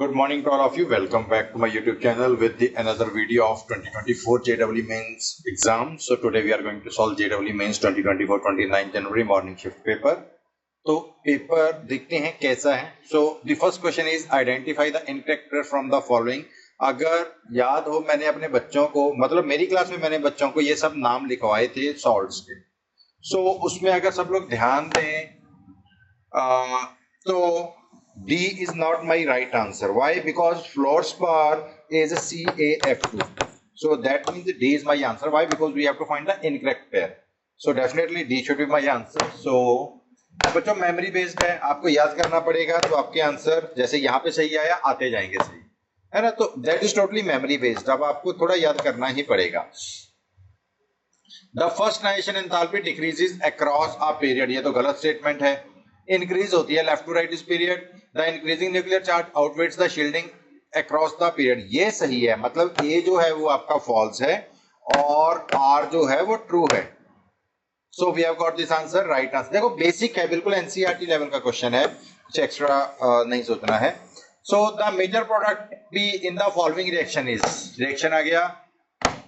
Good morning to all of you. Welcome back to my YouTube channel with another video of 2024 JEE Mains exam. So today we are going to solve JEE Mains 2024 29 January morning shift paper. तो paper देखते हैं कैसा है. So the first question is identify the incorrect from the following. अगर याद हो मैंने अपने बच्चों को मतलब मेरी क्लास में मैंने बच्चों को ये सब नाम लिखवाए थे सॉल्ट्स के. So उसमें अगर सब लोग ध्यान दें तो D is not my right answer. Why? Because fluorspar is a CaF2. So that means D is my answer. Why? Because we have to find the incorrect pair. So definitely D should be my answer. So बच्चों memory based है, आपको याद करना पड़ेगा. तो आपके answer जैसे यहाँ पे सही आया आते जाएंगे सही, है ना. तो that is totally memory based. अब आपको थोड़ा याद करना ही पड़ेगा. The first nitration enthalpy decreases across a period. ये तो गलत स्टेटमेंट है. इंक्रीज होती है लेफ्ट टू राइट इस period. The increasing nuclear charge outweighs the shielding across the period. ये सही है, मतलब ए जो है वो आपका फॉल्स है और आर जो है वो ट्रू है. So we have got this answer, right answer. देखो बेसिक है, बिल्कुल एनसीईआरटी लेवल का क्वेश्चन है, कुछ एक्स्ट्रा नहीं सोचना है. So the major product B in the following reaction is. Reaction आ गया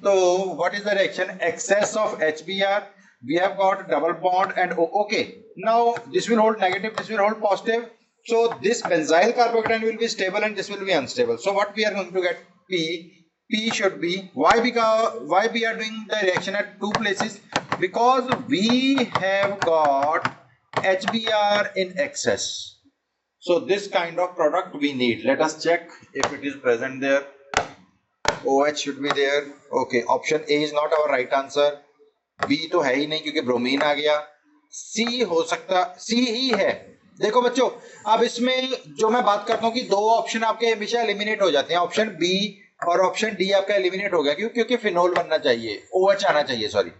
तो what is the reaction? Excess of HBr. We have got double bond and O. Okay, now this will hold negative, this will hold positive. So this benzyl carbocation will be stable and this will be unstable. So what we are going to get? P should be. Why? Because why we are doing the reaction at two places? Because we have got HBr in excess. So this kind of product we need. Let us check if it is present there. OH should be there. Okay, option A is not our right answer. B तो है ही नहीं क्योंकि bromine आ गया. सी हो सकता, सी ही है. देखो बच्चों, अब इसमें जो मैं बात करता हूं कि दो ऑप्शन आपके हमेशा एलिमिनेट हो जाते हैं. ऑप्शन बी और ऑप्शन डी आपका एलिमिनेट हो गया. क्यों? क्योंकि फिनोल बनना चाहिए, OH आना चाहिए, sorry.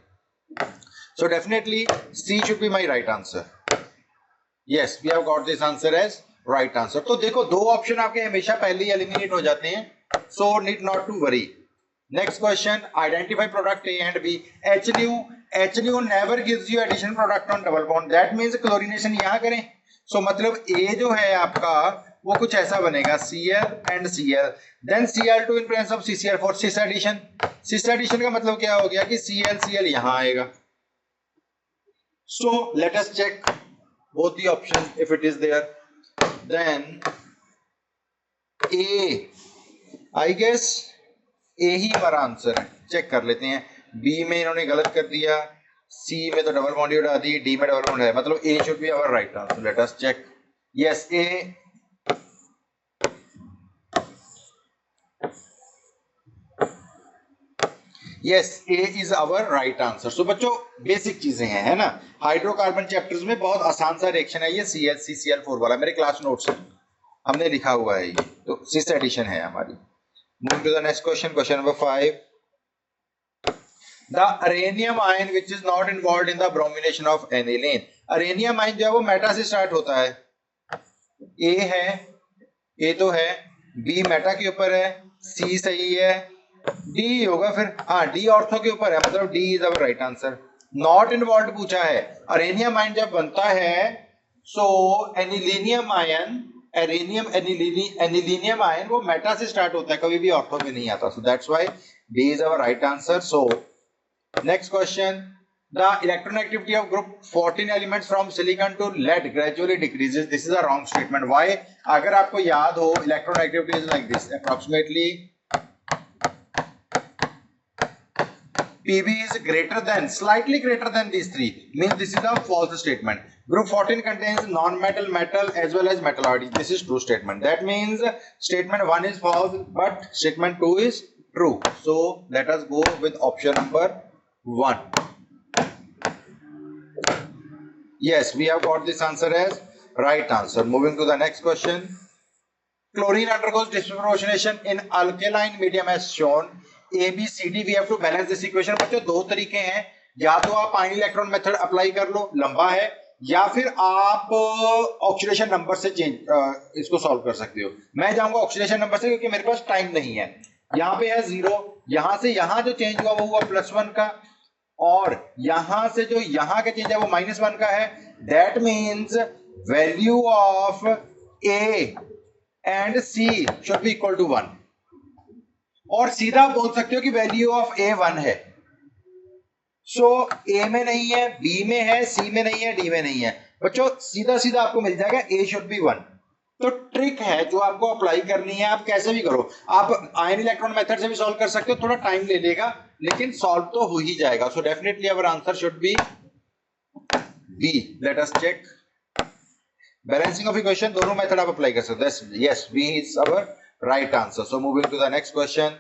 So definitely C should be my right answer. Yes, we have got this answer as right answer. तो देखो दो ऑप्शन आपके हमेशा पहले ही एलिमिनेट हो जाते हैं. So need not to worry. Next question, identify product A and B. HNU never gives you addition product on double bond. That means chlorination यहाँ करें. So मतलब A जो है आपका वो कुछ ऐसा बनेगा, Cl and Cl. Then Cl2 in presence of CCl4, cis addition. Cis addition का मतलब क्या हो गया कि Cl यहाँ आएगा. So let us check both the options if it is there. Then A, I guess ए ही हमारा आंसर है. चेक कर लेते हैं. बी में इन्होंने गलत कर दिया, सी में तो डबल बॉन्ड उड़ा दी, डी में डबल बॉन्ड है, मतलब A should be our right answer. Let us check. Yes, A. Yes, A is our right answer. So बच्चों बेसिक चीजें हैं, है ना. हाइड्रोकार्बन चैप्टर्स में बहुत आसान सा रिएक्शन है ये ClCCl4 वाला. मेरे क्लास नोट्स हमने लिखा हुआ है ये. तो सिस एडिशन है हमारी. Move to the next question. Question number 5. The aranium ion which is not involved in the bromination of aniline. Aranium ion जो है वो मेटा से स्टार्ट होता है. A है, A तो है, B मेटा के ऊपर है, C सही है, D होगा फिर. हाँ, D ऑर्थो के ऊपर है, मतलब D is our right answer. Not involved पूछा है. अरेनियम आयन जब बनता है so anilinium ion, anilinium ion वो मेटा से स्टार्ट होता है, कभी भी ऑर्थो में नहीं आता. So that's why D is our right answer. So next question, the electronegativity of group 14 elements from silicon to lead gradually decreases. This is a wrong statement. Why? अगर आपको याद हो electronegativity is like this, approximately PB is greater than, slightly greater than these three, means this is a false statement. Group 14 contains non-metal, metal as well as metalloids. This is true statement. That means statement 1 is false but statement 2 is true. So let us go with option number 1. Yes, we have got this answer as right answer. Moving to the next question. Chlorine undergoes disproportionation in alkaline medium as shown. A B C D, we have to balance this equation. बच्चों दो तरीके हैं, या तो आप पानी electron method apply कर लो, लंबा है, या फिर आप ऑक्सीडेशन नंबर से चेंज इसको सॉल्व कर सकते हो. मैं जाऊंगा ऑक्सीडेशन नंबर से क्योंकि मेरे पास टाइम नहीं है. यहाँ पे है 0, यहां से यहां जो चेंज हुआ वो हुआ +1 का, और यहां से जो यहां का चेंज है वो -1 का है. That means value of A and C should be equal to 1। और सीधा बोल सकते हो कि वैल्यू ऑफ ए 1 है। सो ए में नहीं है, बी में है, सी में नहीं है, डी में नहीं है। बच्चों सीधा सीधा आपको मिल जाएगा ए शुड बी 1। तो ट्रिक है जो आपको अप्लाई करनी है, आप कैसे भी करो, आप आयन इलेक्ट्रॉन मेथड से भी सॉल्व कर सकते हो, थोड़ा टाइम ले लेगा लेकिन सॉल्व तो हो ही जाएगा। So definitely our answer should be B. Let us check balancing of equation, दोनों मेथड आप अप्लाई कर सकते हैं। Yes, B is our right answer. So moving to the next question.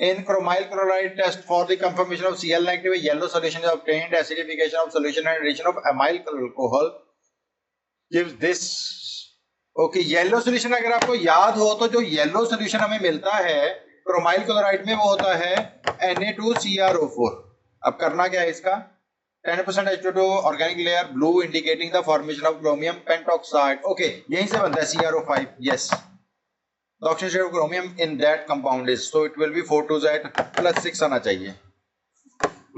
In chromyl chloride test for the confirmation of Cl negative, a yellow solution is obtained. Acidification of solution and addition of amyl alcohol gives this. Okay, yellow solution अगर आपको याद हो तो जो yellow solution हमें मिलता है chromyl chloride में वो होता है Na2CrO4। अब करना क्या है इसका, 10% H2O organic layer blue indicating the formation of chromium pentoxide. Okay, यहीं से बनता है CrO5। Yes, the oxidation share of chromium in that compound is, so it will be 4 to Z +6 आना चाहिए,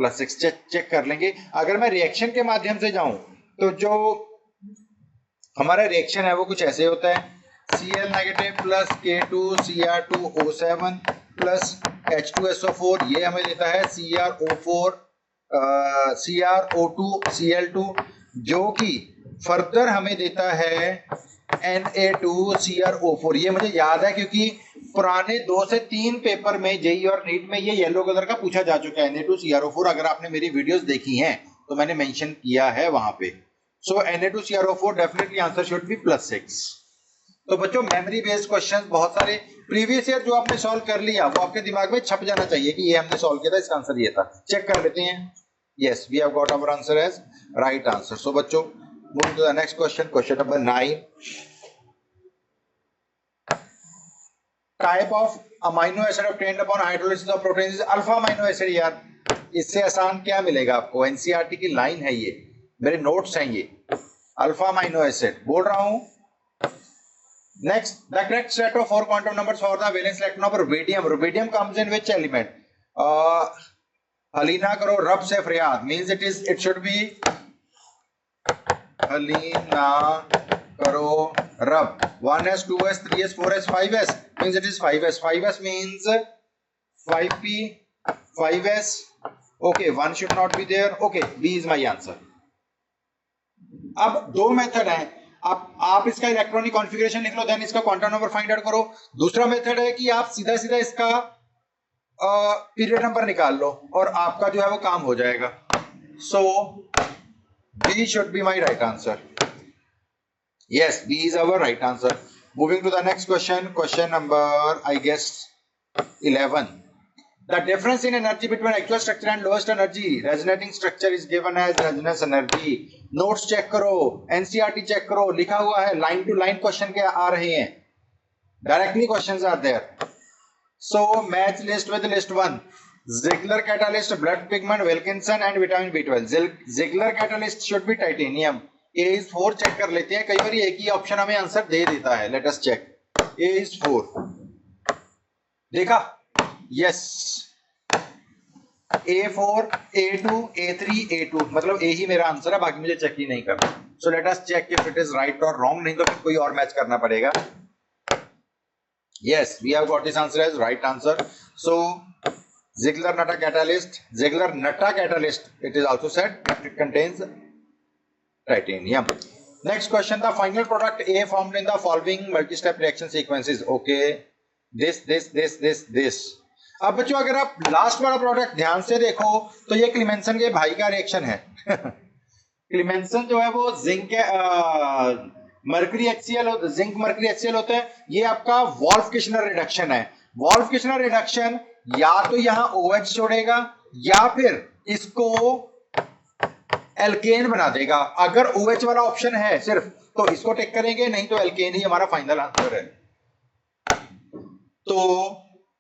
+6। चेक कर लेंगे। अगर मैं रिएक्शन के माध्यम से जाऊं तो जो हमारा रिएक्शन है वो कुछ ऐसे होता है, Cl negative plus K2Cr2O7 plus H2SO4, ये हमें देता है CrO2Cl2, जो कि फर्दर हमें देता है Na2CrO4। ये मुझे याद है क्योंकि पुराने 2 से 3 पेपर में जेई और नीट में ये येलो कलर का पूछा जा चुका है Na2CrO4। अगर आपने मेरी वीडियोस देखी हैं तो मैंने मेंशन किया है वहां पे। सो Na2CrO4 definitely answer should B +6। तो बच्चों मेमोरी बेस्ड क्वेश्चंस बहुत सारे प्रीवियस ईयर जो आपने सॉल्व कर लिया वो आपके दिमाग में छप जाना चाहिए कि ये हमने सॉल्व किया था, इसका आंसर ये था। चेक कर लेते हैं। Yes, we have got our answer as right answer. So बच्चों move to the next question, question number 9. Type of amino acid obtained upon hydrolysis of proteins is alpha amino acid। यार इससे आसान क्या मिलेगा आपको, एनसीईआरटी की line है ये, मेरे नोट्स हैं ये, अल्फा अमाइनो एसिड बोल रहा हूं। Next, the correct set of 4 quantum numbers for the valence electron of rubidium. Rubidium comes in which element? हलीना करो रब से फरियाद मींस इट शुड बी हलीना करो रब। 1s 2s 3s 4s 5s means it is 5s। 5s means 5p 5s। okay, 1 should not be there। okay, B is my answer। अब दो मेथड है, आप इसका इलेक्ट्रॉनिक कॉन्फ़िगरेशन लिख लो, देन इसका क्वांटम नंबर फाइंड आउट करो। दूसरा method है कि आप सीधा सीधा इसका पीरियड नंबर निकाल लो और आपका जो है वो काम हो जाएगा। सो B should be my right answer। yes, B is our right answer। moving to the next question, question number I guess 11। the difference in energy between actual structure and lowest energy resonating structure is given as resonance energy। notes check करो, NCERT check करो, लिखा हुआ है, line to line question के आ रहे हैं, directly questions are there। so match list with list 1। Ziegler catalyst, blood pigment, Wilkinson and vitamin B12। Ziegler catalyst should be titanium। A is 4 check कर लेते हैं, कई बार एक ही ऑप्शन हमें आंसर दे देता है। Let us check। A is 4 देखा? Yes। A4 A2 A3 A2 मतलब A ही मेरा आंसर है, बाकी मुझे चेक ही नहीं करना। So let us check if it is right or wrong, नहीं तो फिर कोई और मैच करना पड़ेगा। Yes, we have got this answer as right answer। So Ziegler-Natta catalyst, Ziegler-Natta catalyst, it is also said that it contains titanium। Next question, the final product A formed in the following multi-step reaction sequences। okay, this। अब बच्चों अगर आप last वाला product ध्यान से देखो तो ये क्लीमेंसन के भाई का रिएक्शन है। क्लीमेंसन जो है वो zinc mercury XL, zinc mercury XL होता है। ये आपका वॉल्फ-किशनर रिडक्शन है। वॉल्फ-किशनर रिडक्शन या तो यहां OH छोड़ेगा या फिर इसको एल्केन बना देगा। अगर OH वाला ऑप्शन है सिर्फ तो इसको टिक करेंगे, नहीं तो एल्केन ही हमारा फाइनल आंसर है। तो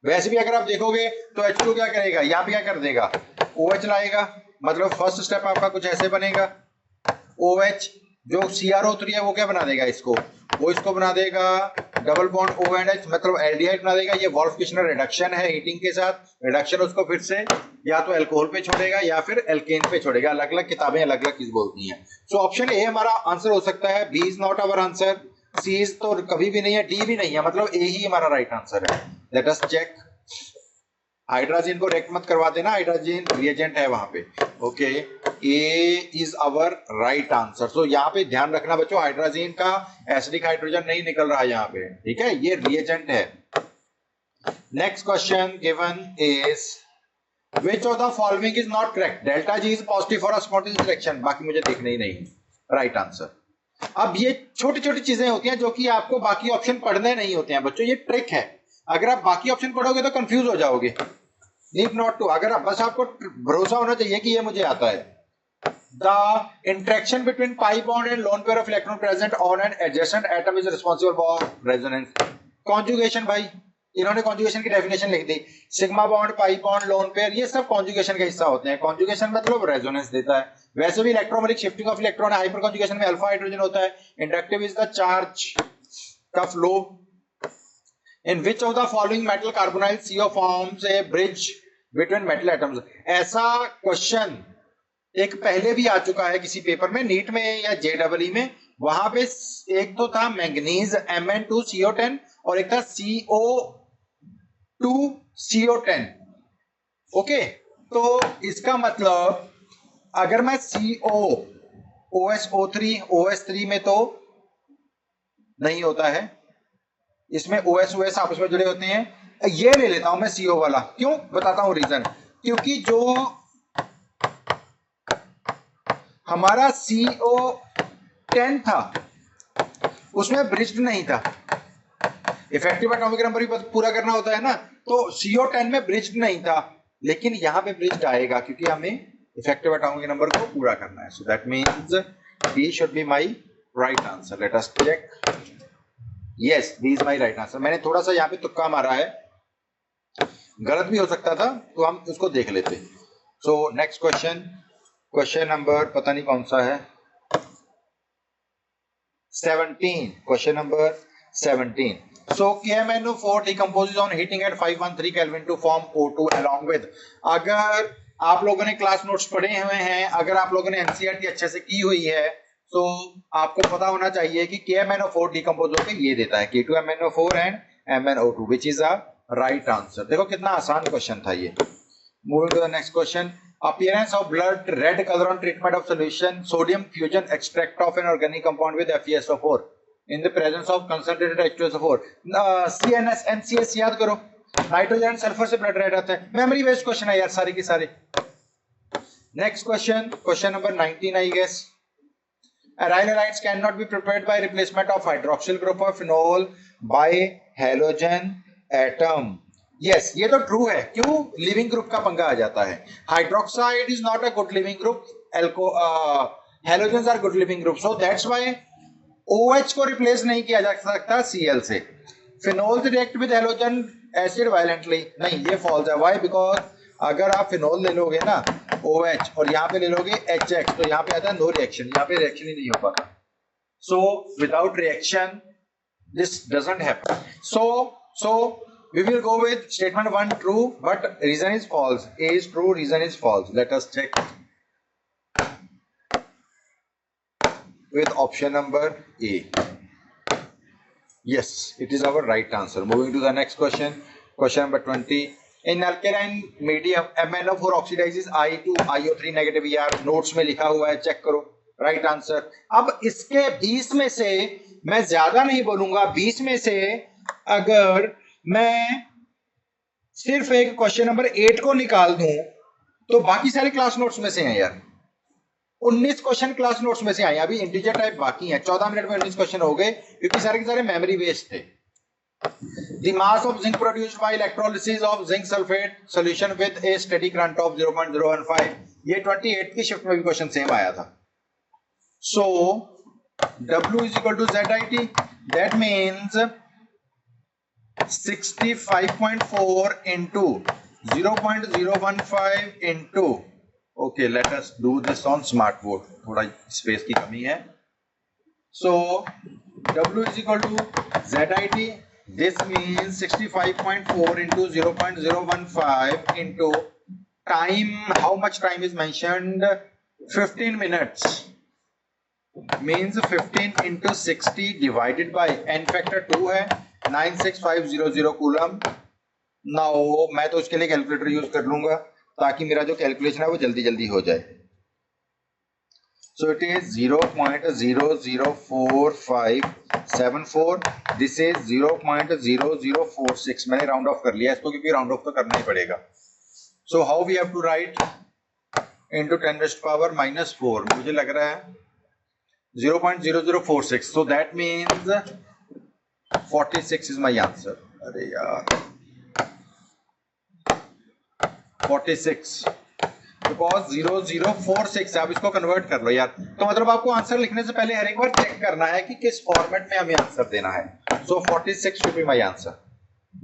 वैसे भी अगर आप देखोगे तो H2 क्या करेगा, यहां पे क्या कर देगा, OH लाएगा, मतलब फर्स्ट स्टेप आपका कुछ ऐसे बनेगा। OH जो CrO3 है वो क्या बना देगा, इसको बना देगा double bond O and H, मतलब एल्डिहाइड बना देगा। ये वॉल्फ-किशनर रिडक्शन है, हीटिंग के साथ रिडक्शन उसको फिर से या तो अल्कोहल पे छोड़ेगा या फिर एल्केन पे छोड़ेगा। अलग अलग किताबें अलग अलग चीज बोलती हैं। सो ऑप्शन ए हमारा आंसर हो सकता है। B is not our answer. C तो कभी भी नहीं है, डी भी नहीं है, मतलब ए ही हमारा राइट आंसर है। Let us check. हाइड्रोजन को रेक्ट मत करवा देना, हाइड्रोजन रिएजेंट है वहां पे। Okay, A is our right answer. So यहाँ पे ध्यान रखना बच्चों, हाइड्रोजन का एसिडिक हाइड्रोजन नहीं निकल रहा है यहाँ पे, ठीक है, ये रिएजेंट है। Next question given is which of the following is not correct? delta G is positive for a spontaneous reaction। बाकी मुझे देखना ही नहीं, राइट आंसर। अब ये छोटी छोटी चीजें होती हैं जो कि आपको बाकी ऑप्शन पढ़ने नहीं होते हैं बच्चों, ये ट्रिक है। अगर आप बाकी ऑप्शन पढ़ोगे तो कंफ्यूज हो जाओगे। नीड नॉट टू, अगर आप बस आपको भरोसा होना चाहिए कि ये मुझे आता है। The interaction between pi bond and lone pair of electron present on an adjacent atom is responsible for resonance। Conjugation, भाई इन्होंने कॉन्जुगेशन की डेफिनेशन लिख दी। Sigma bond, pi bond, lone pair, ये सब कॉन्जुगेशन का हिस्सा होते हैं। कॉन्जुगेशन मतलब रेजोनेंस देता है। वैसे भी इलेक्ट्रोमैग्नेटिक शिफ्टिंग ऑफ इलेक्ट्रॉन है, हाइपर कॉन्जुगेशन में अल्फा हाइड्रोजन होता है। इंडक्टिव इज द चार्ज का flow. In which of the following metal carbonyl CO forms a bridge between metal atoms. ऐसा क्वेश्चन एक पहले भी आ चुका है किसी पेपर में, नीट में या JEE में। वहां पे एक तो था मैंगनीज Mn2CO10 और एक था CO2CO10। ओके, तो इसका मतलब अगर मैं OS3 में तो नहीं होता है, इसमें OS आपस में जुड़े होते हैं। ये ले लेता हूं मैं CO वाला, क्यों बताता हूं रीजन। क्योंकि जो हमारा CO10 था उसमें ब्रिज्ड नहीं था। इफेक्टिव एटॉमिक नंबर भी पूरा करना होता है ना, तो CO10 में ब्रिज्ड नहीं था, लेकिन यहां पे ब्रिज्ड आएगा क्योंकि हमें इफेक्टिव एटॉमिक नंबर को पूरा करना है। So that means D should be my right answer. Let us check. Yes, D is my right answer. मैंने थोड़ा सा यहाँ पे तुक्का मारा है, गलत भी हो सकता था, तो हम उसको देख लेते। सो नेक्स्ट क्वेश्चन, क्वेश्चन नंबर पता नहीं कौन सा है, 17, question number 17। So KMnO4 decomposes on heating at 513 Kelvin to form O2 along with। अगर आप लोगों ने क्लास नोट्स पढ़े हुए हैं, अगर आप लोगों ने NCERT अच्छे से की हुई है, तो आपको पता होना चाहिए कि KMnO4 डिकम्पोज होकर ये देता है K2MnO4 and MnO2 which is a right answer। देखो कितना आसान क्वेश्चन था ये। Moving to the next question, appearance of blood red color on treatment of solution sodium fusion extract of an organic compound with FeSO4 in the presence of concentrated H2SO4। CNS NCS याद करो, nitrogen sulphur से blood red आता है। Memory based question है यार सारे के सारे। Next question, question number 19 I guess. Aryl halides cannot be prepared by replacement of hydroxyl group of phenol by halogen atom। Yes, ये तो ट्रू है। क्यों? लिविंग ग्रुप का पंगा आ जाता है। Hydroxide is not a good leaving group, halogens are good leaving group, so that's why OH को रिप्लेस नहीं किया जा सकता Cl से। Phenol react with halogen acid violently, नहीं ये फॉल्स है। व्हाई? बिकॉज अगर आप फिनोल ले लोगे ना OH और यहाँ पे ले लोगे HX, तो यहाँ पे आता है नो रिएक्शन, यहाँ पे रिएक्शन ही नहीं हो पाता। So without reaction this doesn't happen. So we will go with statement 1 true but reason is false। A is true, reason is false। Let us check with option number A। yes, it is our right answer। moving to the next question, question number 20। in alkaline medium MnO4 oxidizes I to IO3 negative ER। notes में लिखा हुआ है, check करो, right answer. अब इसके 20 में से मैं ज्यादा नहीं बोलूंगा, 20 में से अगर मैं सिर्फ एक क्वेश्चन नंबर 8 को निकाल दूं तो बाकी सारे क्लास नोट्स में से हैं यार। 19 क्वेश्चन क्लास नोट्स में से आए, अभी इंटीजर टाइप बाकी है। 14 मिनट में 19 क्वेश्चन हो गए क्योंकि सारे के सारे मेमोरी बेस्ड थे। The mass of zinc produced by electrolysis of zinc sulfate solution with a steady current of 0.015। ये 28 की शिफ्ट में भी क्वेश्चन सेम आया था। So W is equal to ZIT, that means 65.4 into 0.015 into, okay, let us do this on smart board, थोड़ा space की कमी है। So W is equal to ZIT, this means 65.4 into 0.015 into time, how much time is mentioned? 15 minutes। Means 15 into 60 divided by n factor 2 है 96500 coulomb. Now मैं तो उसके लिए calculator use कर लूंगा ताकि मेरा जो कैलकुलेशन है वो जल्दी जल्दी हो जाए। So it is 0.004574. This is 0.0046. मैंने राउंड ऑफ कर लिया इसको क्योंकि राउंड ऑफ तो करना ही पड़ेगा। So how we have to write into 10 raised power minus 4? मुझे लग रहा है 0.0046. So that means 46 is my answer. अरे यार 46 बिकॉज 0046 आप इसको कन्वर्ट कर लो यार। तो मतलब आपको आंसर लिखने से पहले हर एक बार चेक करना है कि किस फॉर्मेट में हमें आंसर देना है। So 46 should be my answer.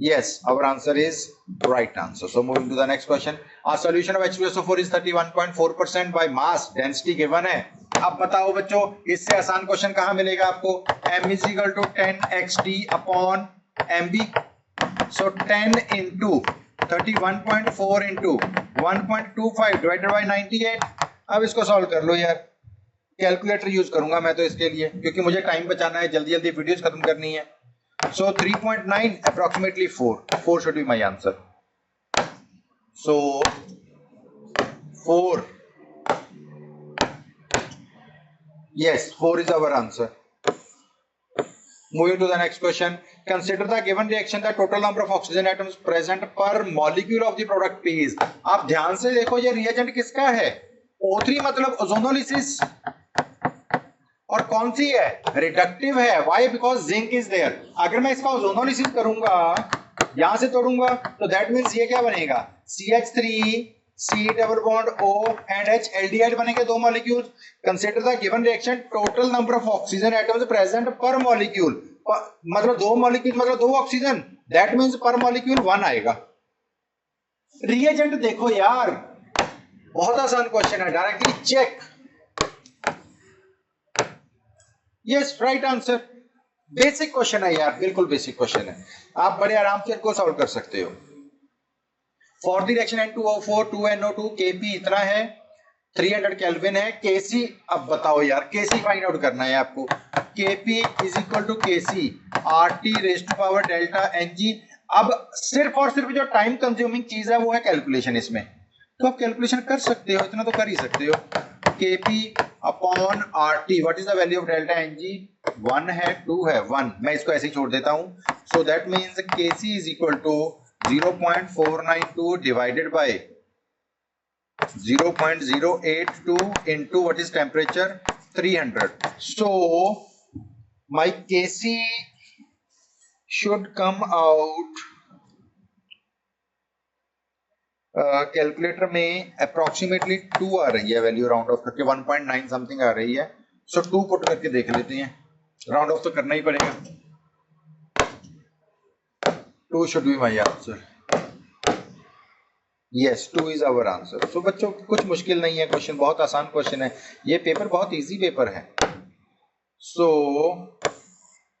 Yes, our answer is right answer. So moving to the next question. A solution of H2SO4 is 31.4% by mass density given है। अब बताओ बच्चों, इससे आसान क्वेश्चन कहां मिलेगा आपको? m is equal to 10xd upon mb. So 10 into 31.4 into 1.25 divided by 98। अब इसको सॉल्व कर लो यार। कैलकुलेटर यूज करूंगा मैं तो इसके लिए क्योंकि मुझे टाइम बचाना है, जल्दी जल्दी वीडियोस खत्म करनी है। सो 3.9 approximately 4 should be my answer. So 4, yes 4 is our answer. Moving to the next question. Consider the given reaction the total number of oxygen atoms present per molecule of the product P is. आप ध्यान से देखो ये reagent किसका है? O3 मतलब ozonolysis. और कौन सी है? रिडक्टिव है। Why? Because zinc is there. अगर मैं इसका ओजोनोलिसिस करूंगा, यहां से तोड़ूंगा, तो दैट मीन्स ये क्या बनेगा? CH3 C double bond O and H aldehyde बनेंगे दो molecules. Consider the given reaction total number of oxygen atoms present per molecule. मतलब दो मॉलिक्यूल मतलब दो oxygen, that means per molecule 1 आएगा। रिएजेंट देखो यार, बहुत आसान क्वेश्चन है, directly check. Yes, right answer. Basic question है यार, बिल्कुल बेसिक क्वेश्चन है, आप बड़े आराम से इनको सॉल्व कर सकते हो। For the reaction N2O4 2NO2 Kp इतना है, 300 केल्विन है। Kc अब बताओ यार, Kc फाइंड आउट करना है आपको। Kp is equal to Kc RT raised to power delta Ng। अब सिर्फ और सिर्फ जो टाइम कंज्यूमिंग चीज है वो है कैलकुलेशन इसमें, तो आप कैलकुलेशन कर सकते हो, इतना तो कर ही सकते हो। Kp upon RT, what is the value of delta Ng? 1 है, 2 है, 1। मैं इसको ऐसे ही छोड़ देता हूं। So that means Kc is equal to 0.492 divided by 0.082 into what is temperature? 300. So my Kc should come out calculator में अप्रोक्सीमेटली 2 आ रही है वैल्यू, राउंड ऑफ करके 1.9 समथिंग आ रही है। सो 2 पुट करके देख लेते हैं, राउंड ऑफ तो करना ही पड़ेगा। 2 should be my answer. Yes, 2 is our answer. So बच्चों कुछ मुश्किल नहीं है, क्वेश्चन बहुत आसान क्वेश्चन है, ये पेपर बहुत इजी पेपर है। So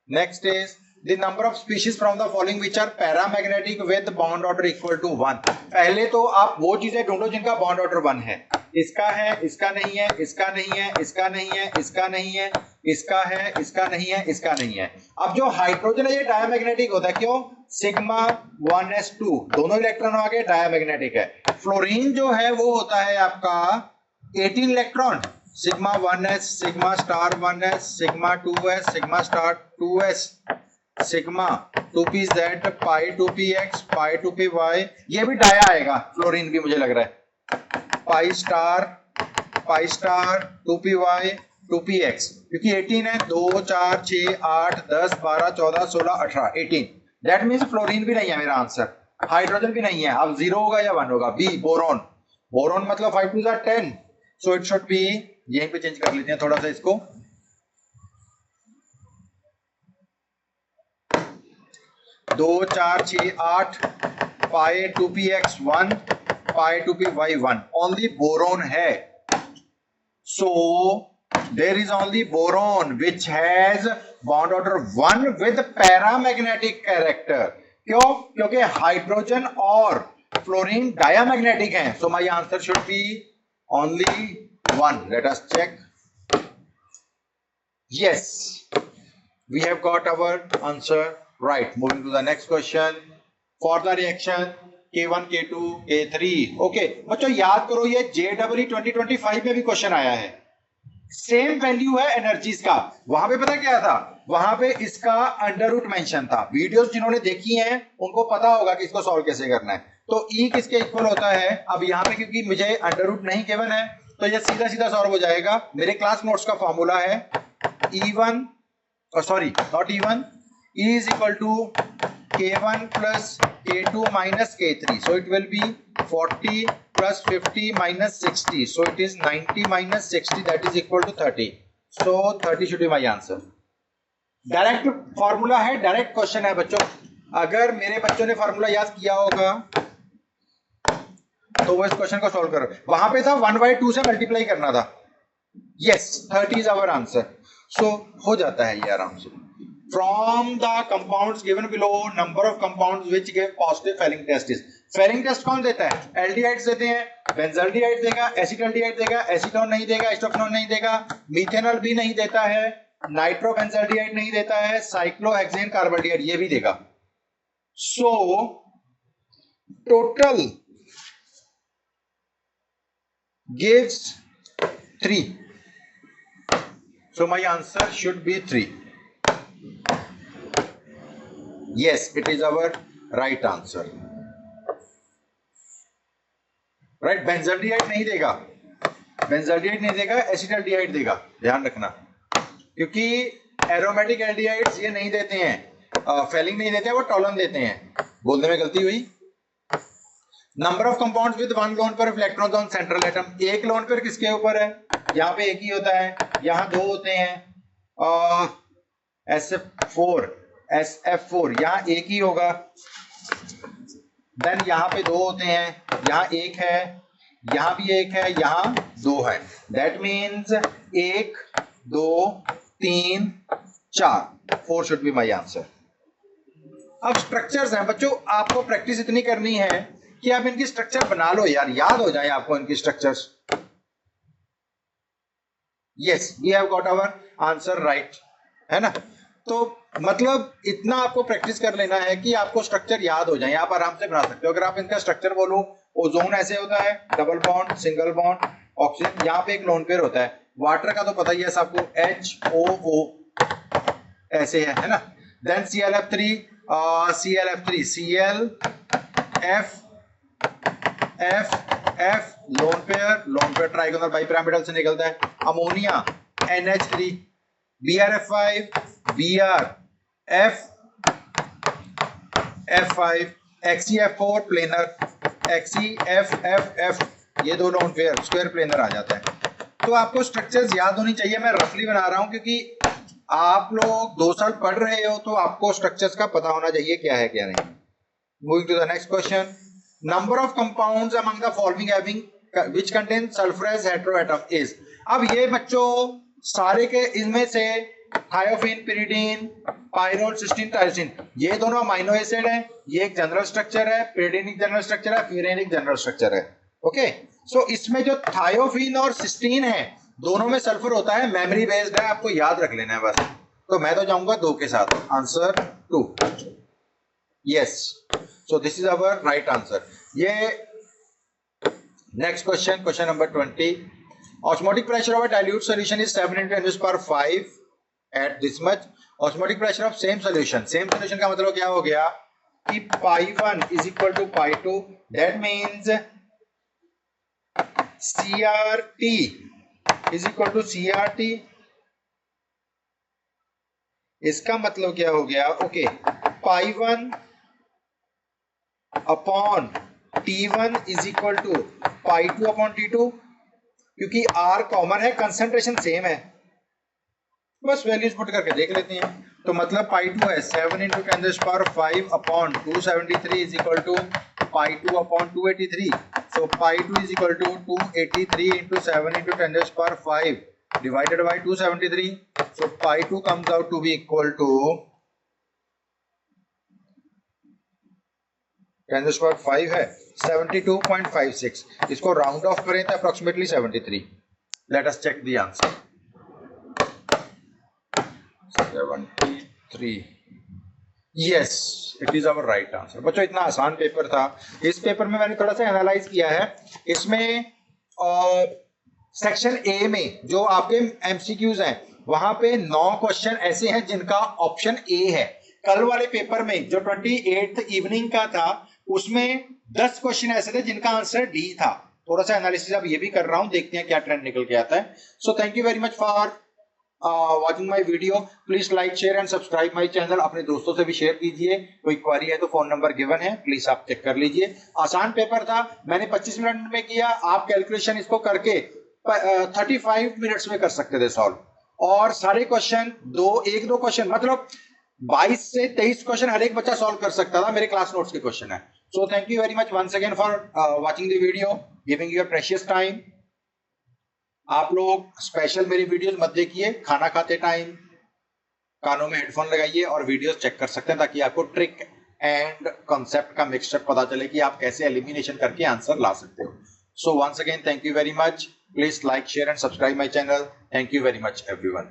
next is the number of species from the following which are paramagnetic with bond order equal to 1. पहले तो आप वो चीजें ढूंढो जिनका बॉन्ड ऑर्डर 1 है। इसका है, इसका नहीं है, इसका नहीं है, इसका नहीं है, इसका नहीं है, इसका है, इसका नहीं है, इसका नहीं है। अब जो हाइड्रोजन है ये डायमैग्नेटिक होता है, क्यों? सिग्मा 1s2 दोनों इलेक्ट्रॉन आगे डायमैग्नेटिक है। फ्लोरीन जो है वो होता है आपका 18 electron, sigma 1s, sigma star 1s, sigma 2s, sigma star 2s, sigma 2pz, पाई 2px, पाई 2py, ये भी डाया आएगा, फ्लोरीन भी मुझे लग रहा है। पाई स्टार 2py 2px, क्योंकि 18 है, 2 4 6 8 10 12 14 16 18 18, दैट मींस फ्लोरीन भी नहीं है मेरा आंसर, हाइड्रोजन भी नहीं है। अब 0 होगा या 1 होगा? B, boron. बोरॉन मतलब 5 2 10, सो इट शुड बी, यहीं पे चेंज कर लेते हैं थोड़ा सा इसको, 2 4 6 8 पाई 2px 1, पाई 2py 1, ओनली बोरोन है। So there is only boron which has bond order 1 with paramagnetic character. क्यों? क्योंकि हाइड्रोजन और फ्लोरीन डायमैग्नेटिक हैं। So my answer should be only 1। Let us check. Yes, we have got our answer right. Moving to the next question. For the reaction K1, K2, K3. Okay, बच्चों याद करो ये JEE 2025 में भी question आया है. Same value है energies का. वहां पे पता क्या था, वहां पे इसका अंडर रूट मेंशन था. वीडियोस जिन्होंने देखी हैं उनको पता होगा कि इसको सॉल्व कैसे करना है. तो ई किसके इक्वल होता है. अब यहाँ पे क्योंकि मुझे अंडर रूट नहीं गिवन है तो ये सीधा सीधा सॉल्व हो जाएगा. मेरे क्लास नोट्स का फॉर्मूला है E1, sorry not E1, E is equal to K1 plus K2 minus K3. So it will be 40 plus 50 minus 60. So it is 90 minus 60, that is equal to 30. So 30 should be my answer. Direct formula है, direct question है बच्चों. अगर मेरे बच्चों ने formula याद किया होगा तो वो इस क्वेश्चन को सॉल्व करो. वहां पे था 1/2 से मल्टीप्लाई करना था. Yes, 30 is our answer. So हो जाता है ये आराम से. From the compounds given below, number of compounds which give positive Fehling test is. Fehling test कौन देता है. एल्डिहाइड्स देते हैं. बेंजल्डिहाइड देगा, एसिटल्डिहाइड देगा, एसीटोन नहीं देगा, एस्टोक्सिनोन नहीं देगा, मिथेनॉल भी नहीं देता है, नाइट्रोबेंजल्डिहाइड नहीं देता है, साइक्लोहेक्सेन कार्बल्डिहाइड ये भी देगा. So total gives 3. So my answer should be 3. Yes, it is our right answer. Right, benzaldehyde नहीं देगा, बेंजल्डिहाइड नहीं देगा, एसिटल्डिहाइड देगा. ध्यान रखना क्योंकि एरोमेटिक एल्डिहाइड्स ये नहीं देते हैं, फेलिंग नहीं देते हैं, वो टॉलन देते हैं. बोलने में गलती हुई. Number of compounds with one lone pair of electrons on central atom. एक लोन पेयर किसके ऊपर है. यहाँ पे एक ही होता है, यहाँ दो होते हैं. SF4 यहाँ एक ही होगा. देन यहाँ पे दो होते हैं, यहाँ एक है, यहाँ भी एक है, यहाँ दो है. That means 1 2 3 4. 4 should be my answer. अब स्ट्रक्चर्स हैं बच्चों, आपको प्रैक्टिस इतनी करनी है कि आप इनकी स्ट्रक्चर बना लो यार, याद हो जाए आपको इनकी structures. Yes, we have got our answer right, है ना. तो मतलब इतना आपको प्रैक्टिस कर लेना है कि आपको स्ट्रक्चर याद हो जाए, आप आराम से बना सकते हो. अगर आप इनका स्ट्रक्चर बोलो, ओजोन ऐसे होता है, double bond, single bond, oxygen, यहाँ पे एक लोन पेयर होता है. वाटर का तो पता ही है सबको, HOO ऐसे है ना. Then ClF3, F lone pair trigonal bipyramidal से निकलता है. Ammonia NH3, BrF5, Br F5, XeF4 planar, XeFF, ये दो लोन पेयर स्क्वायर प्लेनर आ जाता है. तो आपको स्ट्रक्चर्स याद होनी चाहिए. मैं रफली बना रहा हूं क्योंकि आप लोग 2 साल पढ़ रहे हो तो आपको स्ट्रक्चर्स का पता होना चाहिए क्या है क्या नहीं. Moving to the next question. Number of compounds among the following having which contain sulphurous heteroatom is. अब ये बच्चों सारे के इनमें से thiophene, pyridine, pyrrole, cysteine, tyrosine, ये दोनों अमाइनो एसिड हैं. ये एक जनरल स्ट्रक्चर है, पिरिडीन एक जनरल स्ट्रक्चर है, प्यूरिन एक जनरल स्ट्रक्चर है. ओके, सो इसमें जो थायोफिन और सिस्टीन है दोनों में सल्फर होता है. मेमोरी बेस्ड है, आपको याद रख लेना है बस. तो मैं तो जाऊंगा 2 के साथ. Answer 2. Yes, so this is our right answer. ये next question, question number 20. Osmotic pressure of a dilute solution is 7 into 10 power 5 at this much. Osmotic pressure of same solution का मतलब क्या हो गया कि pi1 is equal to pi2. That means CRT is equal to CRT. इसका मतलब क्या हो गया. Okay, pi1 upon T1 is equal to pi2 upon T2. क्योंकि R कॉमन है, कंसंट्रेशन सेम है, बस वैल्यूज पुट करके देख लेते हैं. तो मतलब pi2 है 7 into 10 power 5 upon 273 is equal to pi2 upon 283. So pi2 is equal to 283 into 7 into 10 power 5 divided by 273. So pi2 comes out to be equal to 10 power 5 है 72.56. इसको राउंड ऑफ करें तो approximately 73. Let us check the answer. 3। Yes, it is our right answer. बच्चों इतना आसान paper था। इस paper में मैंने थोड़ा सा एनालाइज किया है। इसमें सेक्शन ए में जो आपके एमसीक्यूज हैं वहां पे 9 क्वेश्चन ऐसे हैं जिनका ऑप्शन ए है। कल वाले पेपर में जो 28th इवनिंग का था उसमें 10 क्वेश्चन ऐसे थे जिनका आंसर डी था। थोड़ा सा एनालिसिस अब ये भी कर रहा हूं, देखते हैं क्या ट्रेंड निकल के आता है। So thank you very much for watching my video. Please like, share and subscribe my channel. अपने दोस्तों से भी शेयर कीजिए। कोई क्वारी है तो फोन नंबर गिवन है, प्लीज आप चेक कर लीजिए। आसान पेपर था, मैंने 25 मिनट में किया। आप कैलकुलेशन इसको करके 35 मिनट्स में कर सकते थे सॉल्व। और सारे क्वेश्चन एक दो क्वेश्चन मतलब 22 से 23 क्वेश्चन हर एक बच्चा सॉल्व कर सकता था। मेरे क्लास नोट्स के क्वेश्चन है। So thank you very much once again for watching the video, giving your precious time. आप लोग स्पेशल मेरी वीडियोस मत देखिए, खाना खाते टाइम कानों में हेडफोन लगाइए और वीडियोस चेक कर सकते हैं ताकि आपको ट्रिक एंड कॉन्सेप्ट का मिक्सचर पता चले कि आप कैसे एलिमिनेशन करके आंसर ला सकते हो। So once again thank you very much. Please like, share and subscribe my channel. Thank you very much everyone.